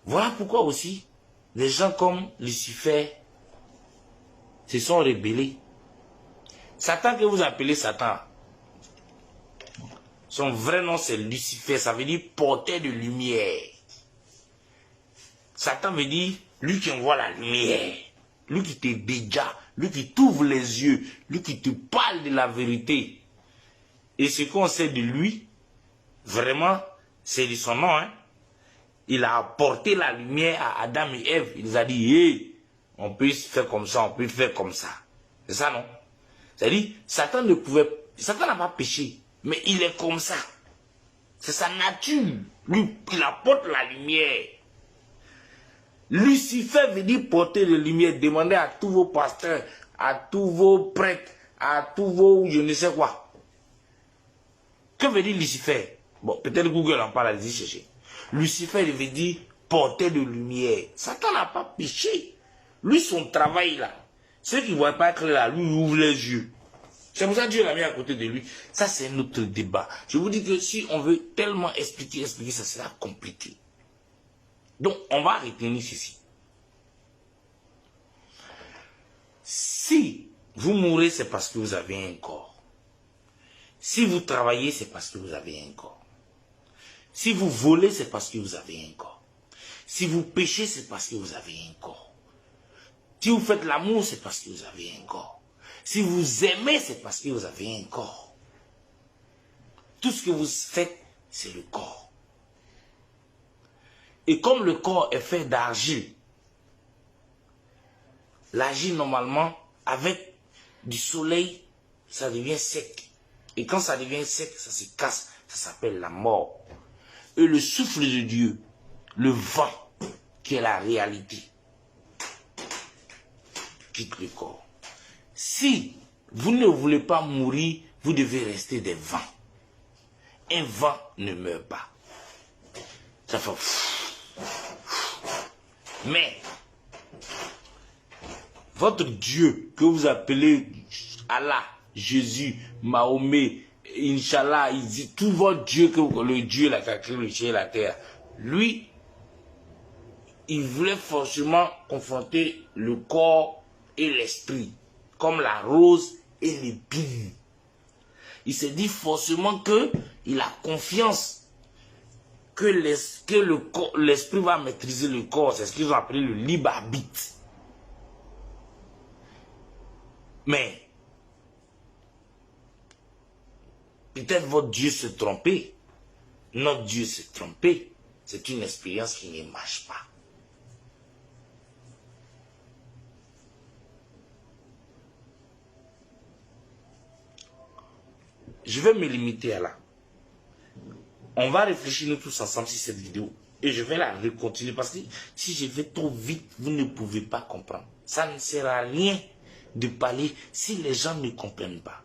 Voilà pourquoi aussi, les gens comme Lucifer se sont rebellés. Satan que vous appelez Satan, son vrai nom c'est Lucifer, ça veut dire porteur de lumière. Satan veut dire lui qui envoie la lumière, lui qui te déjà, lui qui t'ouvre les yeux, lui qui te parle de la vérité. Et ce qu'on sait de lui, vraiment, c'est de son nom. Hein? Il a apporté la lumière à Adam et Ève. Il les a dit, hey, on peut faire comme ça, on peut faire comme ça. C'est ça, non? C'est-à-dire, Satan n'a pas péché, mais il est comme ça. C'est sa nature. Lui, il apporte la lumière. Lucifer veut dire porter de lumière. Demandez à tous vos pasteurs, à tous vos prêtres, à tous vos je ne sais quoi. Que veut dire Lucifer? Bon, peut-être Google en parle, allez-y chercher. Lucifer veut dire porter de lumière. Satan n'a pas péché. Lui, son travail là, ceux qui ne voient pas clair là, lui, il ouvre les yeux. C'est pour ça que Dieu l'a mis à côté de lui. Ça, c'est un autre débat. Je vous dis que si on veut tellement expliquer, ça sera compliqué. Donc, on va retenir ceci. Si vous mourrez, c'est parce que vous avez un corps. Si vous travaillez, c'est parce que vous avez un corps. Si vous volez, c'est parce que vous avez un corps. Si vous péchez, c'est parce que vous avez un corps. Si vous faites l'amour, c'est parce que vous avez un corps. Si vous aimez, c'est parce que vous avez un corps. Tout ce que vous faites, c'est le corps. Et comme le corps est fait d'argile, l'argile, normalement, avec du soleil, ça devient sec. Et quand ça devient sec, ça se casse. Ça s'appelle la mort. Et le souffle de Dieu, le vent, qui est la réalité, quitte le corps. Si vous ne voulez pas mourir, vous devez rester des vents. Un vent ne meurt pas. Ça fait... Mais, votre Dieu, que vous appelez Allah, Jésus, Mahomet, Inch'Allah, tout votre Dieu, le Dieu là, qui a créé le ciel et la terre, lui, il voulait forcément confronter le corps et l'esprit, comme la rose et l'épine. Il s'est dit forcément qu'il a confiance que l'esprit va maîtriser le corps. C'est ce qu'ils ont appelé le libre arbitre. Mais, peut-être votre Dieu se trompait. Notre Dieu se trompait. C'est une expérience qui ne marche pas. Je vais me limiter à là. On va réfléchir nous tous ensemble sur cette vidéo. Et je vais la continuer parce que si je vais trop vite, vous ne pouvez pas comprendre. Ça ne sert à rien de parler si les gens ne comprennent pas.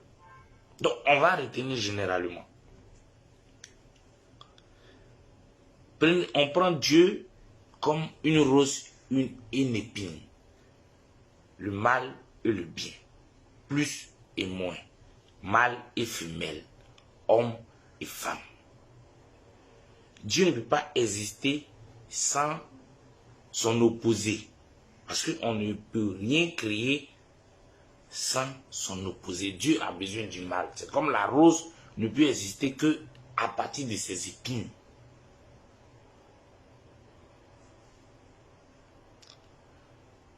Donc, on va retenir généralement. On prend Dieu comme une rose, une épine. Le mal et le bien. Plus et moins. Mâle et femelle. Homme et femme. Dieu ne peut pas exister sans son opposé. Parce qu'on ne peut rien créer sans son opposé. Dieu a besoin du mal. C'est comme la rose ne peut exister que à partir de ses épines.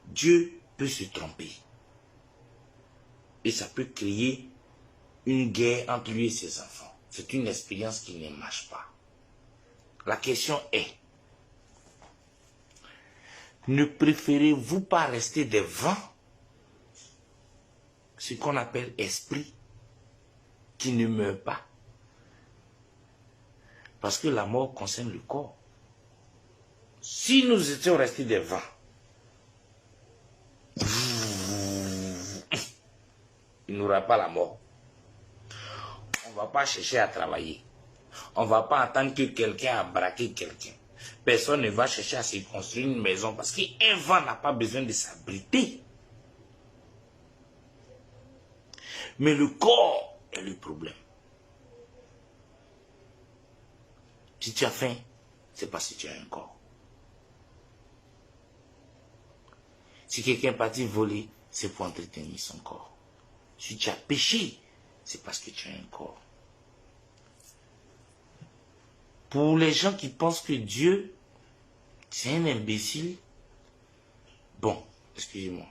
Dieu peut se tromper. Et ça peut créer une guerre entre lui et ses enfants. C'est une expérience qui ne marche pas. La question est, ne préférez-vous pas rester des vents, ce qu'on appelle esprit, qui ne meurt pas? Parce que la mort concerne le corps. Si nous étions restés des vents, il n'y aura pas la mort. On ne va pas chercher à travailler. On ne va pas attendre que quelqu'un a braqué quelqu'un. Personne ne va chercher à se construire une maison parce qu'un vent n'a pas besoin de s'abriter. Mais le corps est le problème. Si tu as faim, c'est parce que tu as un corps. Si quelqu'un est parti voler, c'est pour entretenir son corps. Si tu as péché, c'est parce que tu as un corps. Pour les gens qui pensent que Dieu, c'est un imbécile, bon, excusez-moi.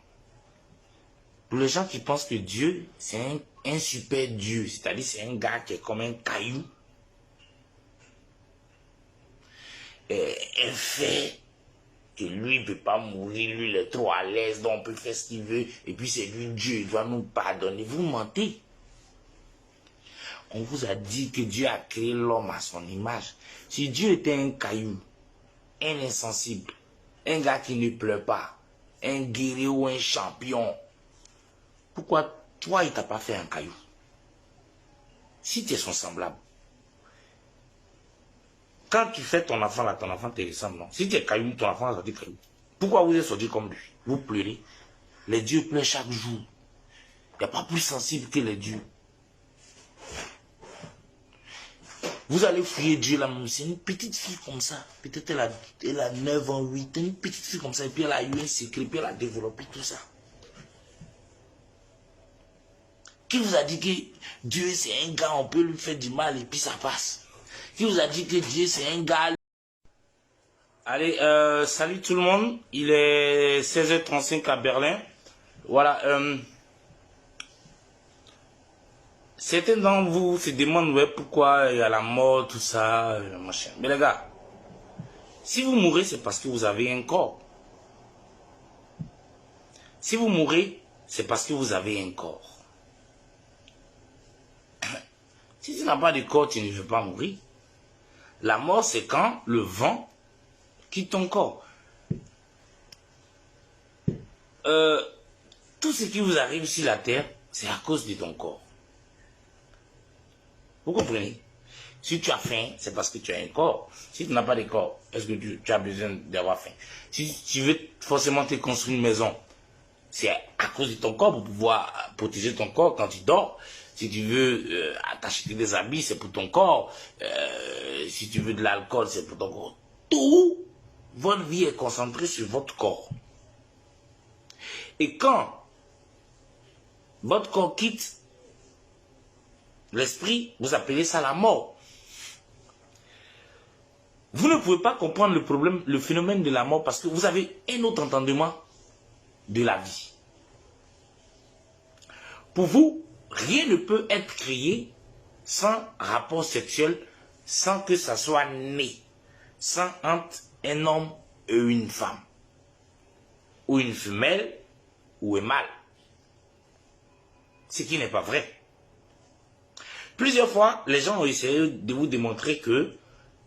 Pour les gens qui pensent que Dieu, c'est un super Dieu, c'est-à-dire c'est un gars qui est comme un caillou, un fait que lui ne peut pas mourir, lui il est trop à l'aise, donc on peut faire ce qu'il veut, et puis c'est lui Dieu, il doit nous pardonner. Vous mentez. On vous a dit que Dieu a créé l'homme à son image. Si Dieu était un caillou, un insensible, un gars qui ne pleure pas, un guerrier ou un champion, pourquoi toi il t'a pas fait un caillou? Si tu es son semblable. Quand tu fais ton enfant là, ton enfant te ressemble, non? Si tu es caillou, ton enfant va sortir caillou. Pourquoi vous êtes sorti comme lui? Vous pleurez. Les dieux pleurent chaque jour. Il n'y a pas plus sensible que les dieux. Vous allez fouiller Dieu là, c'est une petite fille comme ça. Peut-être elle a 9 ans, 8 ans, une petite fille comme ça. Et puis elle a eu un secret, puis elle a développé tout ça. Qui vous a dit que Dieu c'est un gars, on peut lui faire du mal et puis ça passe? Qui vous a dit que Dieu c'est un gars? Allez, salut tout le monde. Il est 16h35 à Berlin. Voilà. Certains d'entre vous se demandent ouais, pourquoi il y a la mort, tout ça, machin. Mais les gars, si vous mourrez, c'est parce que vous avez un corps. Si vous mourrez, c'est parce que vous avez un corps. Si tu n'as pas de corps, tu ne veux pas mourir. La mort, c'est quand le vent quitte ton corps. Tout ce qui vous arrive sur la terre, c'est à cause de ton corps. Vous comprenez? Si tu as faim, c'est parce que tu as un corps. Si tu n'as pas de corps, est-ce que tu as besoin d'avoir faim? Si tu veux forcément te construire une maison, c'est à cause de ton corps pour pouvoir protéger ton corps quand tu dors. Si tu veux t'acheter des habits, c'est pour ton corps. Si tu veux de l'alcool, c'est pour ton corps. Tout, votre vie est concentrée sur votre corps. Et quand votre corps quitte l'esprit, vous appelez ça la mort. Vous ne pouvez pas comprendre le problème, le phénomène de la mort parce que vous avez un autre entendement de la vie. Pour vous, rien ne peut être créé sans rapport sexuel, sans que ça soit né, sans entre un homme et une femme, ou une femelle, ou un mâle. Ce qui n'est pas vrai. Plusieurs fois, les gens ont essayé de vous démontrer que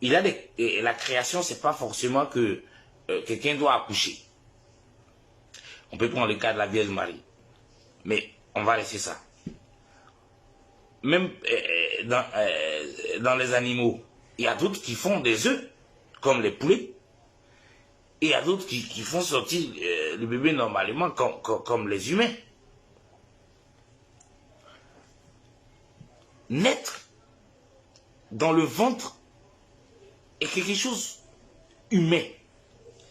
la création, c'est pas forcément que quelqu'un doit accoucher. On peut prendre le cas de la Vierge Marie. Mais on va laisser ça. Même dans les animaux, il y a d'autres qui font des œufs, comme les poulets. Et il y a d'autres qui font sortir le bébé normalement, comme les humains. Naître dans le ventre est quelque chose humain.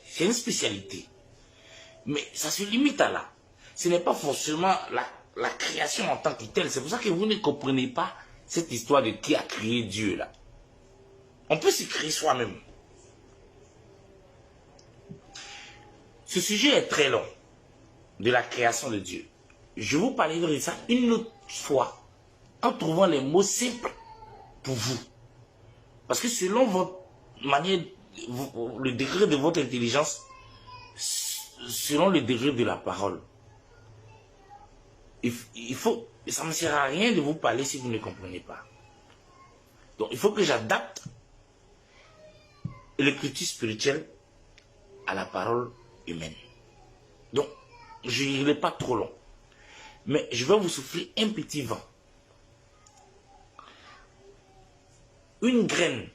C'est une spécialité. Mais ça se limite à là. Ce n'est pas forcément la création en tant que telle. C'est pour ça que vous ne comprenez pas cette histoire de qui a créé Dieu là. On peut se créer soi-même. Ce sujet est très long, de la création de Dieu. Je vous parlerai de ça une autre fois, en trouvant les mots simples pour vous. Parce que selon votre manière, le degré de votre intelligence, selon le degré de la parole, ça ne sert à rien de vous parler si vous ne comprenez pas. Donc il faut que j'adapte l'écriture spirituelle à la parole humaine. Donc je n'irai pas trop long. Mais je vais vous souffler un petit vent. Une graine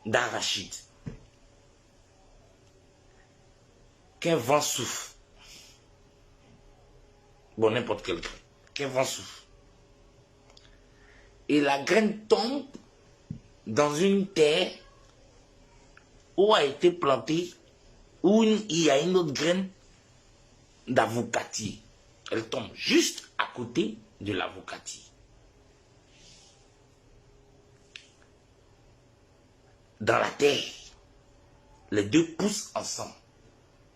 d'arachide qu'un vent souffle. Bon, n'importe quelle graine. Qu'un vent souffle. Et la graine tombe dans une terre où a été plantée, où il y a une autre graine d'avocatier. Elle tombe juste à côté de l'avocatier. Dans la terre, les deux poussent ensemble,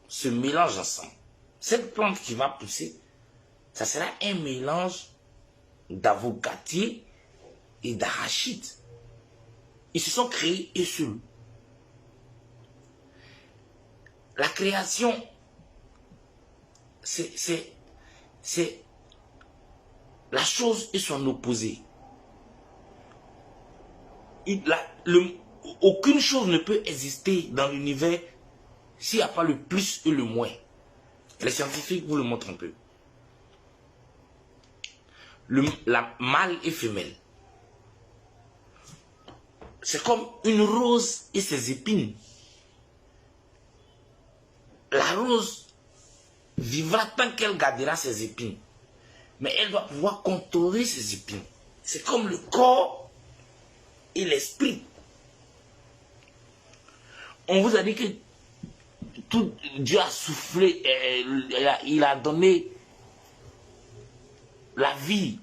se mélangent ensemble. Cette plante qui va pousser, ça sera un mélange d'avocatier et d'arachide. Ils se sont créés eux seuls. La création, c'est la chose et son opposé. Aucune chose ne peut exister dans l'univers s'il n'y a pas le plus et le moins. Les scientifiques vous le montrent un peu. La mâle et femelle. C'est comme une rose et ses épines. La rose vivra tant qu'elle gardera ses épines. Mais elle doit pouvoir contrôler ses épines. C'est comme le corps et l'esprit. On vous a dit que tout Dieu a soufflé, il a donné la vie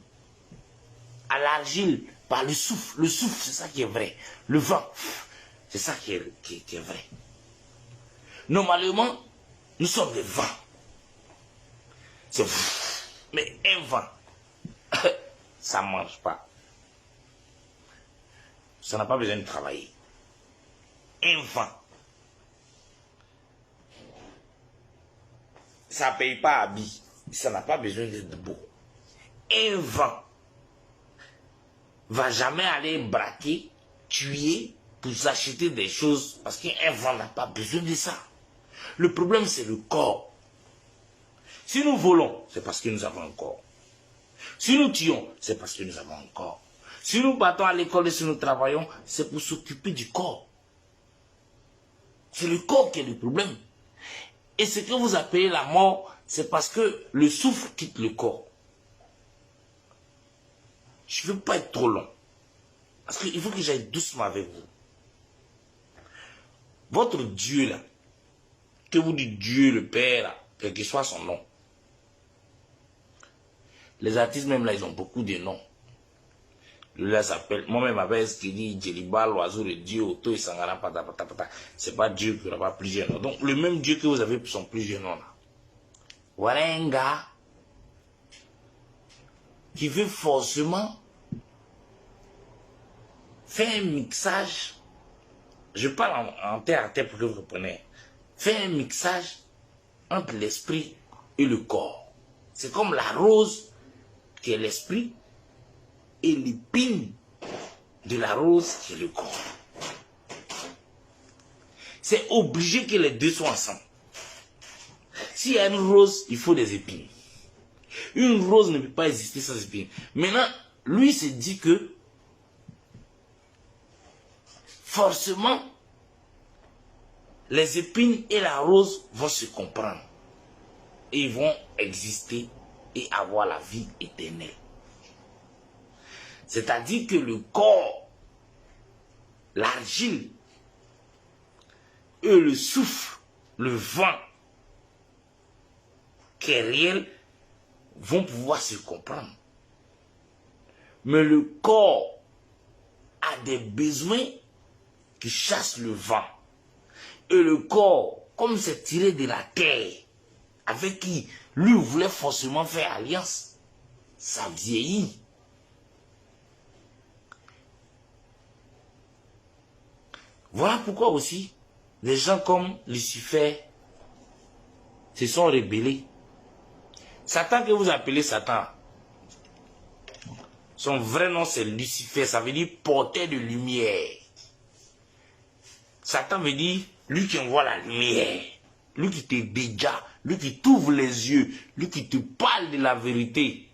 à l'argile par le souffle. Le souffle, c'est ça qui est vrai. Le vent, c'est ça qui est vrai. Normalement, nous sommes des vents. Mais un vent, ça ne mange pas. Ça n'a pas besoin de travailler. Un vent, ça ne paye pas habit. Ça n'a pas besoin d'être beau. Un vent va jamais aller braquer, tuer pour s'acheter des choses parce qu'un vent n'a pas besoin de ça. Le problème, c'est le corps. Si nous volons, c'est parce que nous avons un corps. Si nous tuons, c'est parce que nous avons un corps. Si nous battons à l'école et si nous travaillons, c'est pour s'occuper du corps. C'est le corps qui est le problème. Et ce que vous appelez la mort, c'est parce que le souffle quitte le corps. Je ne veux pas être trop long. Parce qu'il faut que j'aille doucement avec vous. Votre Dieu là, que vous dites Dieu, le Père, là, quel que soit son nom. Les artistes même là, ils ont beaucoup de noms. Là s'appelle, moi-même avec ce qu'il dit, Djeliba, l'oiseau de Dieu, Oto et Sangara, patapata. C'est pas Dieu qui n'aura pas plusieurs noms. Donc le même Dieu que vous avez sont plusieurs noms là. Voilà un gars qui veut forcément faire un mixage. Je parle en terre à terre pour que vous compreniez. Faire un mixage entre l'esprit et le corps. C'est comme la rose qui est l'esprit et l'épine de la rose qui est le corps. C'est obligé que les deux soient ensemble. S'il y a une rose, il faut des épines. Une rose ne peut pas exister sans épines. Maintenant, lui se dit que forcément, les épines et la rose vont se comprendre. Et ils vont exister et avoir la vie éternelle. C'est-à-dire que le corps, l'argile, et le souffle, le vent, qui est réel, vont pouvoir se comprendre. Mais le corps a des besoins qui chassent le vent. Et le corps, comme c'est tiré de la terre, avec qui lui voulait forcément faire alliance, ça vieillit. Voilà pourquoi aussi, des gens comme Lucifer se sont rebellés. Satan que vous appelez Satan, son vrai nom c'est Lucifer, ça veut dire porteur de lumière. Satan veut dire lui qui envoie la lumière, lui qui te déjà, lui qui t'ouvre les yeux, lui qui te parle de la vérité.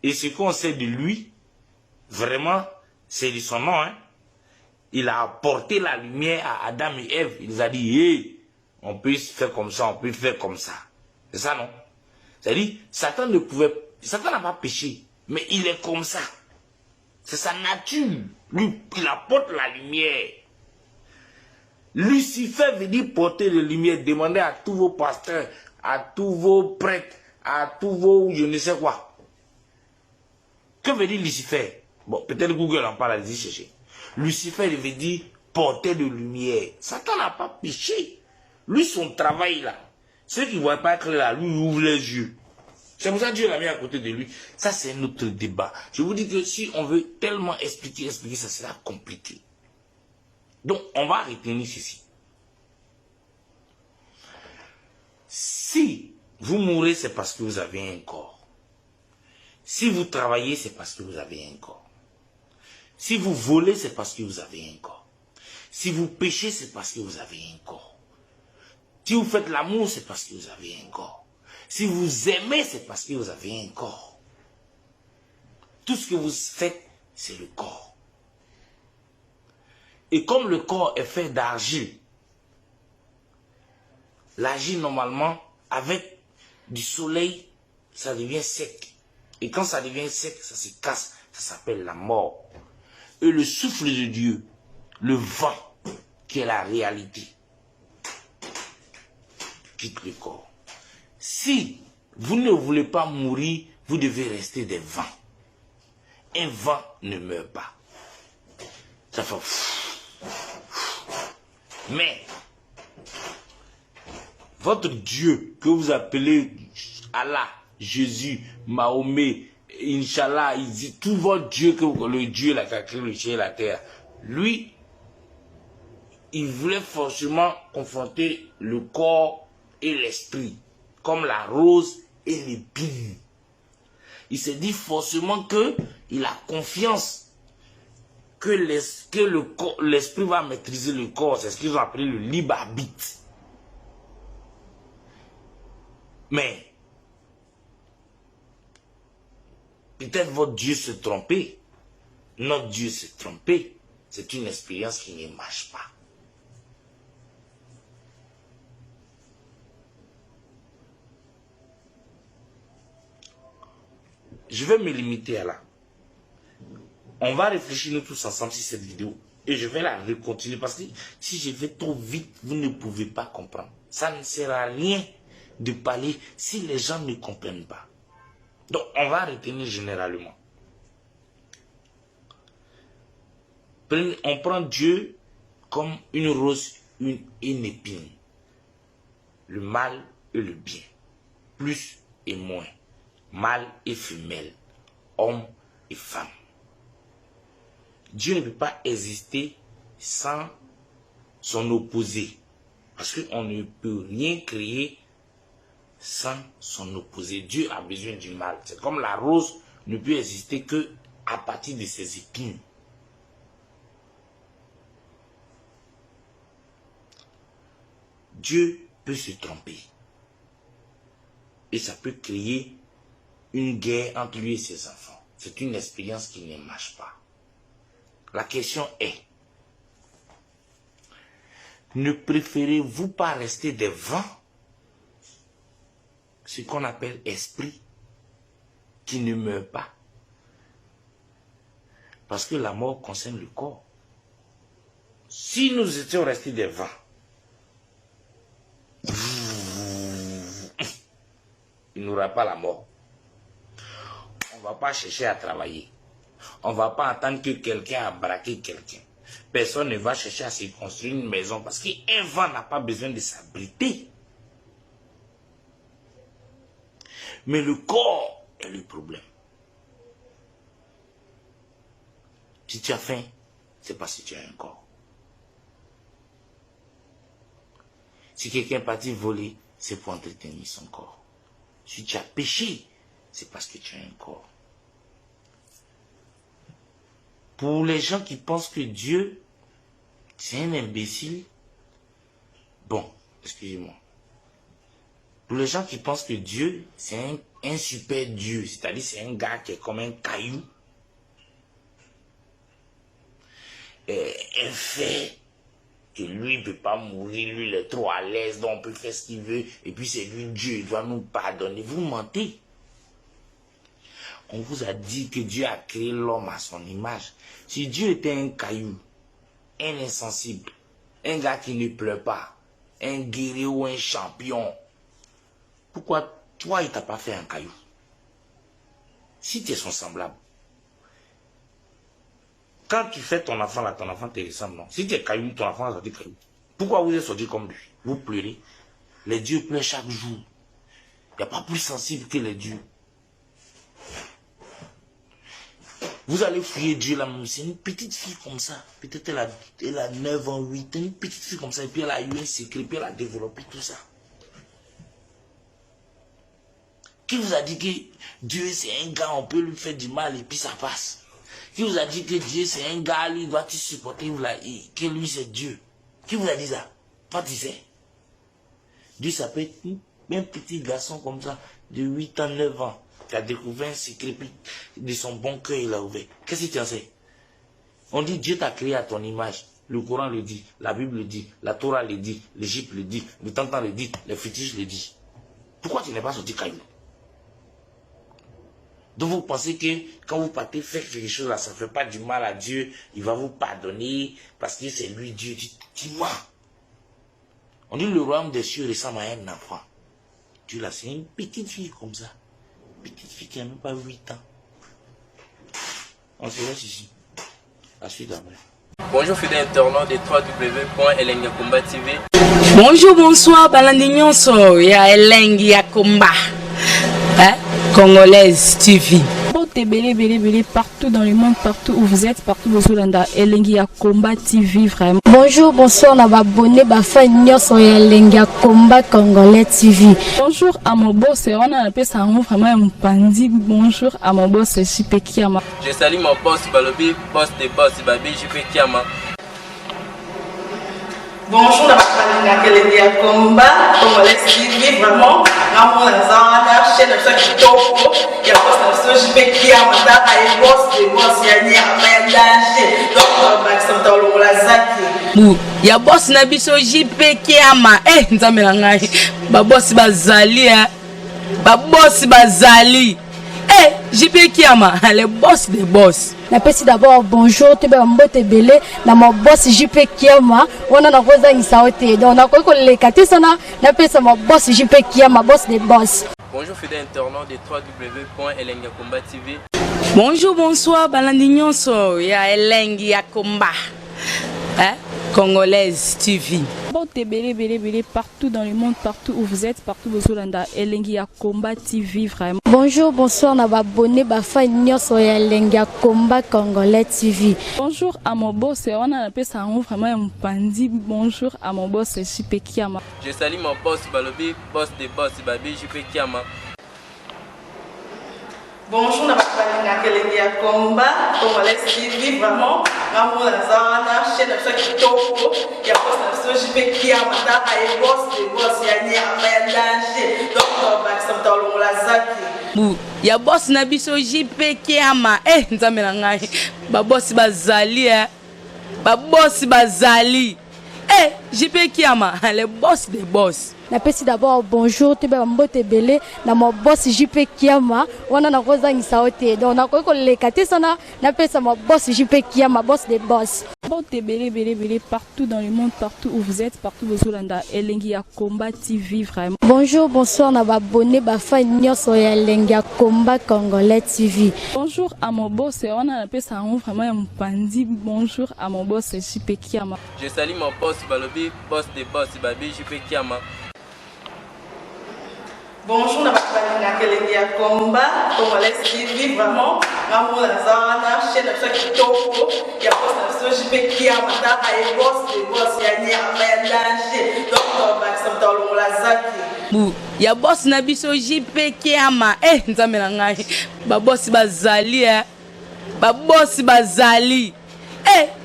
Et ce qu'on sait de lui, vraiment, c'est de son nom, hein. Il a apporté la lumière à Adam et Ève. Il les a dit, hey, on peut faire comme ça, on peut faire comme ça. C'est ça, non? C'est-à-dire, Satan n'a pas péché, mais il est comme ça. C'est sa nature. Lui, il apporte la lumière. Lucifer veut dire porter la lumière. Demandez à tous vos pasteurs, à tous vos prêtres, à tous vos je ne sais quoi. Que veut dire Lucifer? Bon, peut-être Google en parle, allez-y chercher. Lucifer, il veut dire porter de lumière. Satan n'a pas péché. Lui, son travail là, ceux qui ne voient pas clair là, lui, il ouvre les yeux. C'est pour ça que Dieu l'a mis à côté de lui. Ça, c'est un autre débat. Je vous dis que si on veut tellement expliquer, ça sera compliqué. Donc, on va retenir ceci. Si vous mourrez, c'est parce que vous avez un corps. Si vous travaillez, c'est parce que vous avez un corps. Si vous volez, c'est parce que vous avez un corps. Si vous péchez, c'est parce que vous avez un corps. Si vous faites l'amour, c'est parce que vous avez un corps. Si vous aimez, c'est parce que vous avez un corps. Tout ce que vous faites, c'est le corps. Et comme le corps est fait d'argile, l'argile, normalement, avec du soleil, ça devient sec. Et quand ça devient sec, ça se casse. Ça s'appelle la mort. Et le souffle de Dieu, le vent, qui est la réalité, quitte le corps. Si vous ne voulez pas mourir, vous devez rester des vents. Un vent ne meurt pas. Ça fait... Mais, votre Dieu, que vous appelez Allah, Jésus, Mahomet, Inch'Allah, il dit tout votre Dieu, le Dieu là, qui a créé le ciel et la terre, lui, il voulait forcément confronter le corps et l'esprit, comme la rose et l'épine. Il s'est dit forcément qu'il a confiance que l'esprit va maîtriser le corps. C'est ce qu'ils ont appelé le libre arbitre. Mais, peut-être votre Dieu se trompait. Notre Dieu se trompait. C'est une expérience qui ne marche pas. Je vais me limiter à là. On va réfléchir nous tous ensemble sur cette vidéo. Et je vais la continuer parce que si je vais trop vite, vous ne pouvez pas comprendre. Ça ne sert à rien de parler si les gens ne comprennent pas. Donc, on va retenir généralement. On prend Dieu comme une rose, une épine. Le mal et le bien. Plus et moins. Mâle et femelle. Homme et femme. Dieu ne peut pas exister sans son opposé. Parce qu'on ne peut rien créer sans son opposé. Dieu a besoin du mal. C'est comme la rose ne peut exister que à partir de ses épines. Dieu peut se tromper. Et ça peut créer une guerre entre lui et ses enfants. C'est une expérience qui ne marche pas. La question est, ne préférez-vous pas rester des vents, ce qu'on appelle esprit, qui ne meurt pas? Parce que la mort concerne le corps. Si nous étions restés des vents, il n'y aura pas la mort. On ne va pas chercher à travailler. On ne va pas attendre que quelqu'un a braqué quelqu'un. Personne ne va chercher à se construire une maison parce qu'un vent n'a pas besoin de s'abriter. Mais le corps est le problème. Si tu as faim, c'est parce que tu as un corps. Si quelqu'un est parti voler, c'est pour entretenir son corps. Si tu as péché, c'est parce que tu as un corps. Pour les gens qui pensent que Dieu, c'est un imbécile, bon, excusez-moi. Pour les gens qui pensent que Dieu, c'est un super Dieu, c'est-à-dire c'est un gars qui est comme un caillou, un fait que lui ne peut pas mourir, lui il est trop à l'aise, donc on peut faire ce qu'il veut, et puis c'est lui Dieu, il doit nous pardonner. Vous mentez. On vous a dit que Dieu a créé l'homme à son image. Si Dieu était un caillou, un insensible, un gars qui ne pleure pas, un guerrier ou un champion, Pourquoi toi, il t'a pas fait un caillou? Si tu es son semblable. Quand tu fais ton enfant là, ton enfant te ressemble, non? Si tu es caillou, ton enfant va sortir caillou. Pourquoi vous êtes sorti comme lui? Vous pleurez. Les dieux pleurent chaque jour. Il n'y a pas plus sensible que les dieux. Vous allez fouiller Dieu là, c'est une petite fille comme ça. Peut-être elle a 9 ans, 8 ans, une petite fille comme ça. Et puis elle a eu un secret, puis elle a développé tout ça. Qui vous a dit que Dieu c'est un gars, on peut lui faire du mal et puis ça passe? Qui vous a dit que Dieu c'est un gars, lui doit te supporter, que lui c'est Dieu? Qui vous a dit ça? Toi tu sais. Dieu ça peut être un petit garçon comme ça, de 8 ans, 9 ans, qui a découvert un secret, puis de son bon cœur il a ouvert. Qu'est-ce que tu en sais? On dit Dieu t'a créé à ton image. Le Coran le dit, la Bible le dit, la Torah le dit, l'Égypte le dit, le Tantan le dit, les fétiches le dit. Pourquoi tu n'es pas sorti caillou? Donc vous pensez que quand vous partez faire quelque chose là, ça ne fait pas du mal à Dieu, il va vous pardonner parce que c'est lui Dieu. Dis-moi. On dit le royaume des cieux ressemble à un enfant. Dieu là, c'est une petite fille comme ça. Petite fille qui n'a même pas 8 ans. On se laisse ici. La suite après. Bonjour fidèles internautes de www.elengiakomba TV. Bonjour, bonsoir, Balandignon so, ya Elengiakomba, Congolaise TV. Partout dans le monde, partout où vous êtes, partout où vous êtes, Elengiakomba TV vraiment. Bonjour, bonsoir, on va abonner à sur Elengiakomba Congolais TV. Bonjour à mon boss, on a appelé ça vraiment un pandi. Bonjour à mon boss, JP Kiama. Je salue mon boss Balobi, boss des boss, Babi JP Kiama. Bonjour, Elengiakomba Congolais TV vraiment. Ramon Lazana, chaîne de ceux qui topo, il y a pas de JP Kiama, il boss des boss, il y a un danger. Donc, Maxime Tolong Lazaki. Il y a boss Nabiso JP Kiama, nzamelanga, ba boss bazali, ba boss bazali. JP Kiama, le boss des boss. Na pesi d'abord bonjour, tu vas mbote belé, na mon boss JP Kiama, on a rosa isaote. Donc on a quoi les katisana, na pesi mon boss JP Kiama, boss des boss. Bonjour fidèles internautes de www.elengiakomba TV. Bonjour, bonsoir, Balandignon so, ya Elengiakomba, Congolaise TV. Partout dans le monde, partout où vous êtes, partout où vous êtes, Elengiakomba TV vraiment. Bonjour, bonsoir, on va abonner sur Elengiakomba Congolais TV. Bonjour à mon boss, on a appelé ça vraiment un pandi. Bonjour à mon boss, JP Kiama. Je salue mon boss Balobi, boss des boss, Babi JP Kiama. Bonjour, Elengiakomba Congolais TV vraiment. Ramon Lazana, chaîne de ceux qui topo, il y a pas de JP Kiama, il boss des boss, il y a un danger. Donc, Maxime Tolong Lazaki. Il y a boss Nabiso JP Kiama, nzamelanga, ba boss bazali, ba boss bazali. JP Kiama, le boss des boss. Na pesi d'abord bonjour, tu vas mbote belé, na mon boss JP Kiama, on a rosa isaote. Donc on a quoi les katisana, na pesi mon boss JP Kiama, boss des boss. Partout dans le monde, partout où vous êtes, partout où vous êtes, Elengiakomba TV vraiment. Bonjour, bonsoir, on va abonner sur Elengiakomba Congolais TV. Bonjour à mon boss, on a appelé ça vraiment un pandi. Bonjour à mon boss, JP Kiama. Je salue mon boss Balobi, boss des boss, Babi JP Kiama. Bonjour, Elengiakomba Congolais TV vraiment. Ramon Lazana, chaîne de ceux qui topo, il y a pas de JP Kiama, il boss des boss, il y a un danger. Donc, Maxime Tolong Lazaki. Il y a boss Nabiso JP Kiama, nzamelanga, ba boss bazali, ba boss bazali.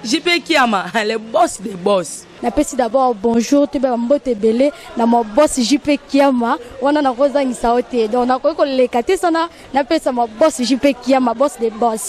JP Kiama, le boss des boss. Na pesi d'abord bonjour, tu vas mbote belé, na mon boss JP Kiama, on a rosa isaote. Donc on a quoi les katisana, na pesi mon boss JP Kiama, boss des boss.